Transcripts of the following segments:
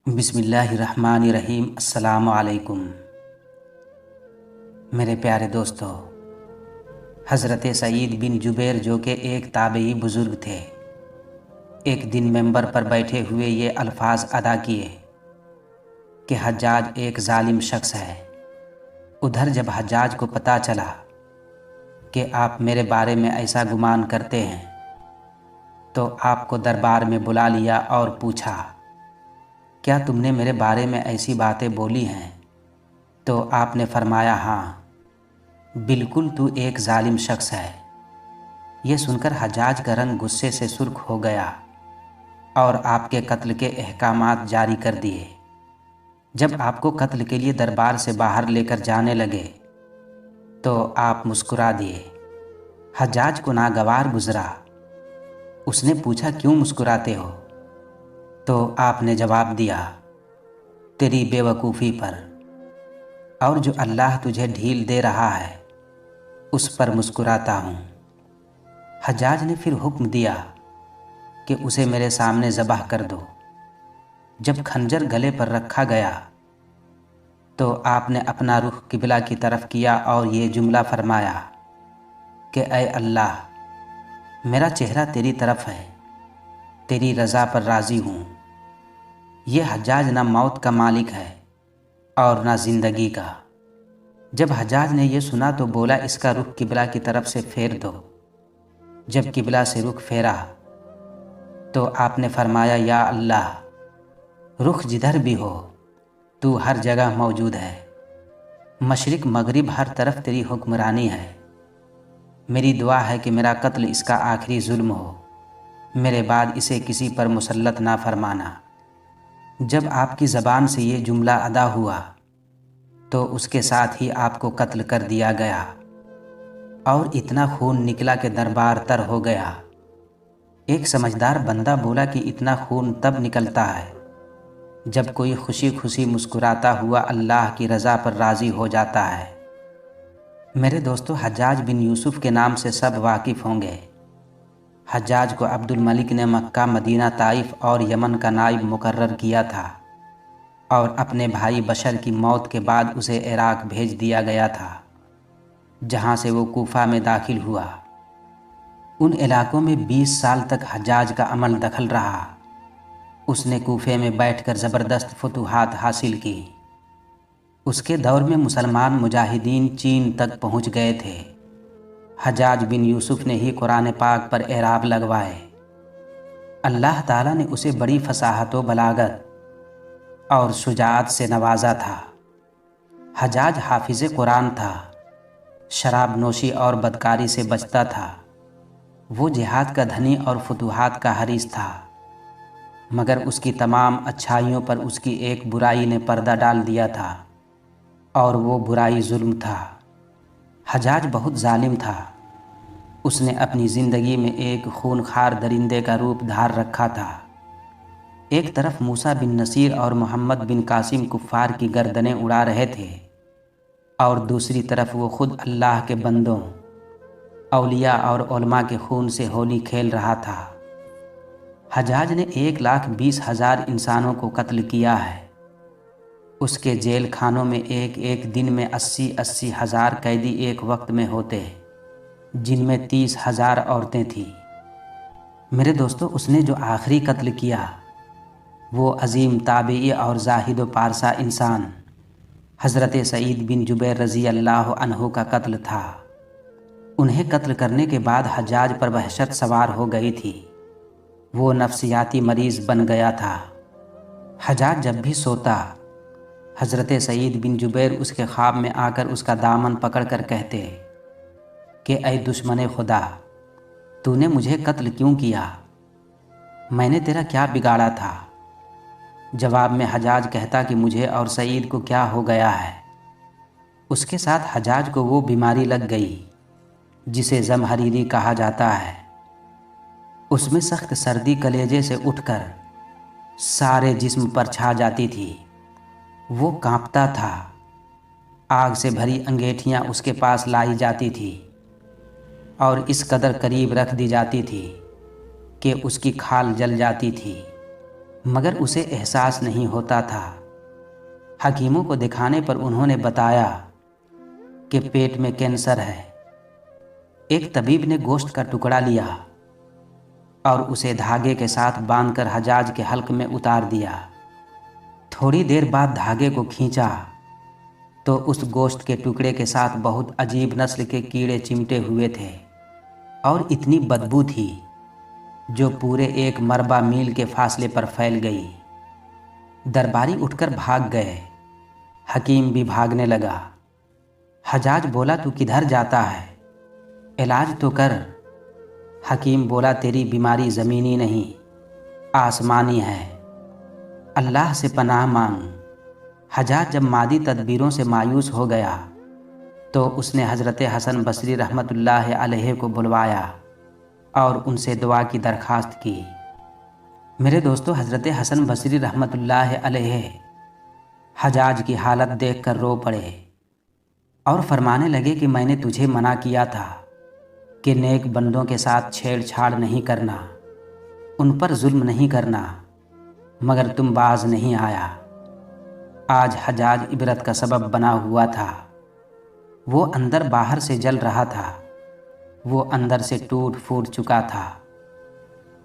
بسم اللہ الرحمن الرحیم۔ السلام علیکم میرے پیارے دوستو، حضرت سعید بن جبیر جو کہ ایک تابعی بزرگ تھے، ایک دن ممبر پر بیٹھے ہوئے یہ الفاظ ادا کیے کہ حجاج ایک ظالم شخص ہے۔ ادھر جب حجاج کو پتہ چلا کہ آپ میرے بارے میں ایسا گمان کرتے ہیں تو آپ کو دربار میں بلا لیا اور پوچھا، کیا تم نے میرے بارے میں ایسی باتیں بولی ہیں؟ تو آپ نے فرمایا، ہاں بالکل، تو ایک ظالم شخص ہے۔ یہ سن کر حجاج کا رنگ غصے سے سرخ ہو گیا اور آپ کے قتل کے احکامات جاری کر دیے۔ جب آپ کو قتل کے لیے دربار سے باہر لے کر جانے لگے تو آپ مسکرا دیے۔ حجاج کو ناگوار گزرا۔ اس نے پوچھا، کیوں مسکراتے ہو؟ تو آپ نے جواب دیا، تیری بے وقوفی پر، اور جو اللہ تجھے ڈھیل دے رہا ہے اس پر مسکراتا ہوں۔ حجاج نے پھر حکم دیا کہ اسے میرے سامنے ذبح کر دو۔ جب خنجر گلے پر رکھا گیا تو آپ نے اپنا رخ قبلہ کی طرف کیا اور یہ جملہ فرمایا کہ اے اللہ، میرا چہرہ تیری طرف ہے، تیری رضا پر راضی ہوں۔ یہ حجاج نہ موت کا مالک ہے اور نہ زندگی کا۔ جب حجاج نے یہ سنا تو بولا، اس کا رخ قبلہ کی طرف سے پھیر دو۔ جب قبلہ سے رخ پھیرا تو آپ نے فرمایا، یا اللہ، رخ جدھر بھی ہو تو ہر جگہ موجود ہے، مشرق مغرب ہر طرف تیری حکمرانی ہے۔ میری دعا ہے کہ میرا قتل اس کا آخری ظلم ہو، میرے بعد اسے کسی پر مسلط نہ فرمانا۔ جب آپ کی زبان سے یہ جملہ ادا ہوا تو اس کے ساتھ ہی آپ کو قتل کر دیا گیا اور اتنا خون نکلا کہ دربار تر ہو گیا۔ ایک سمجھدار بندہ بولا کہ اتنا خون تب نکلتا ہے جب کوئی خوشی خوشی مسکراتا ہوا اللہ کی رضا پر راضی ہو جاتا ہے۔ میرے دوستو، حجاج بن یوسف کے نام سے سب واقف ہوں گے۔ حجاج کو عبد الملک نے مکہ، مدینہ، طائف اور یمن کا نائب مقرر کیا تھا اور اپنے بھائی بشر کی موت کے بعد اسے عراق بھیج دیا گیا تھا، جہاں سے وہ کوفہ میں داخل ہوا۔ ان علاقوں میں 20 سال تک حجاج کا عمل دخل رہا۔ اس نے کوفے میں بیٹھ کر زبردست فتوحات حاصل کی۔ اس کے دور میں مسلمان مجاہدین چین تک پہنچ گئے تھے۔ حجاج بن یوسف نے ہی قرآن پاک پر اعراب لگوائے۔ اللہ تعالیٰ نے اسے بڑی فصاحت و بلاغت اور شجاعت سے نوازا تھا۔ حجاج حافظ قرآن تھا، شراب نوشی اور بدکاری سے بچتا تھا۔ وہ جہاد کا دھنی اور فتوحات کا حریص تھا، مگر اس کی تمام اچھائیوں پر اس کی ایک برائی نے پردہ ڈال دیا تھا، اور وہ برائی ظلم تھا۔ حجاج بہت ظالم تھا۔ اس نے اپنی زندگی میں ایک خونخوار درندے کا روپ دھار رکھا تھا۔ ایک طرف موسیٰ بن نصیر اور محمد بن قاسم کفار کی گردنیں اڑا رہے تھے، اور دوسری طرف وہ خود اللہ کے بندوں، اولیاء اور علماء کے خون سے ہولی کھیل رہا تھا۔ حجاج نے 1,20,000 انسانوں کو قتل کیا ہے۔ اس کے جیل خانوں میں ایک دن میں 80 ہزار قیدی ایک وقت میں ہوتے، جن میں 30,000 عورتیں تھیں۔ میرے دوستو، اس نے جو آخری قتل کیا وہ عظیم تابعی اور زاہد و پارسا انسان حضرت سعید بن جبیر رضی اللہ عنہ کا قتل تھا۔ انہیں قتل کرنے کے بعد حجاج پر وحشت سوار ہو گئی تھی۔ وہ نفسیاتی مریض بن گیا تھا۔ حجاج جب بھی سوتا، حضرت سعید بن جبیر اس کے خواب میں آ کر اس کا دامن پکڑ کر کہتے کہ اے دشمن خدا، تو نے مجھے قتل کیوں کیا؟ میں نے تیرا کیا بگاڑا تھا؟ جواب میں حجاج کہتا کہ مجھے اور سعید کو کیا ہو گیا ہے۔ اس کے ساتھ حجاج کو وہ بیماری لگ گئی جسے زمہریری کہا جاتا ہے۔ اس میں سخت سردی کلیجے سے اٹھ کر سارے جسم پر چھا جاتی تھی۔ وہ کانپتا تھا۔ آگ سے بھری انگیٹھیاں اس کے پاس لائی جاتی تھی اور اس قدر قریب رکھ دی جاتی تھی کہ اس کی کھال جل جاتی تھی۔ مگر اسے احساس نہیں ہوتا تھا۔ حکیموں کو دکھانے پر انہوں نے بتایا کہ پیٹ میں کینسر ہے۔ ایک طبیب نے گوشت کا ٹکڑا لیا اور اسے دھاگے کے ساتھ باندھ کر حجاج کے حلق میں اتار دیا۔ تھوڑی دیر بعد دھاگے کو کھینچا تو اس گوشت کے ٹکڑے کے ساتھ بہت عجیب نسل کے کیڑے چمٹے ہوئے تھے اور اتنی بدبو تھی جو پورے 1 مربع میل کے فاصلے پر پھیل گئی۔ درباری اٹھ کر بھاگ گئے۔ حکیم بھی بھاگنے لگا۔ حجاج بولا تو کدھر جاتا ہے؟ علاج تو کر۔ حکیم بولا تیری بیماری زمینی نہیں آسمانی ہے، اللہ سے پناہ مانگ۔ حجاج جب مادی تدبیروں سے مایوس ہو گیا تو اس نے حضرت حسن بصری رحمۃ اللہ علیہ کو بلوایا اور ان سے دعا کی درخواست کی۔ میرے دوستو، حضرت حسن بصری رحمۃ اللہ علیہ حجاج کی حالت دیکھ کر رو پڑے اور فرمانے لگے کہ میں نے تجھے منع کیا تھا کہ نیک بندوں کے ساتھ چھیڑ چھاڑ نہیں کرنا، ان پر ظلم نہیں کرنا، مگر تم باز نہیں آیا۔ آج حجاج عبرت کا سبب بنا ہوا تھا۔ وہ اندر باہر سے جل رہا تھا، وہ اندر سے ٹوٹ پھوٹ چکا تھا۔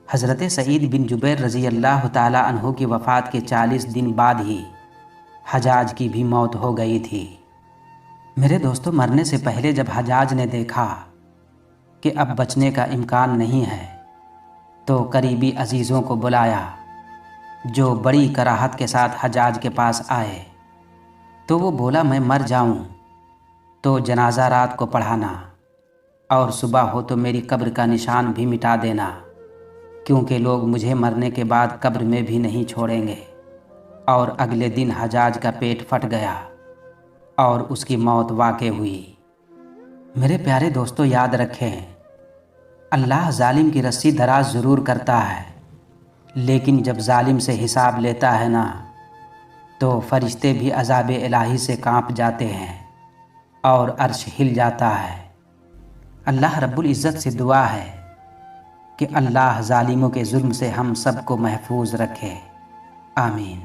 حضرت سعید بن جبیر رضی اللہ تعالی عنہ کی وفات کے 40 دن بعد ہی حجاج کی بھی موت ہو گئی تھی۔ میرے دوستو، مرنے سے پہلے جب حجاج نے دیکھا کہ اب بچنے کا امکان نہیں ہے تو قریبی عزیزوں کو بلایا جو بڑی کراہت کے ساتھ حجاج کے پاس آئے تو وہ بولا میں مر جاؤں تو جنازہ رات کو پڑھانا اور صبح ہو تو میری قبر کا نشان بھی مٹا دینا، کیونکہ لوگ مجھے مرنے کے بعد قبر میں بھی نہیں چھوڑیں گے۔ اور اگلے دن حجاج کا پیٹ پھٹ گیا اور اس کی موت واقع ہوئی۔ میرے پیارے دوستو، یاد رکھیں، اللہ ظالم کی رسی دراز ضرور کرتا ہے، لیکن جب ظالم سے حساب لیتا ہے نا تو فرشتے بھی عذاب الہی سے کانپ جاتے ہیں اور عرش ہل جاتا ہے۔ اللہ رب العزت سے دعا ہے کہ اللہ ظالموں کے ظلم سے ہم سب کو محفوظ رکھے، آمین۔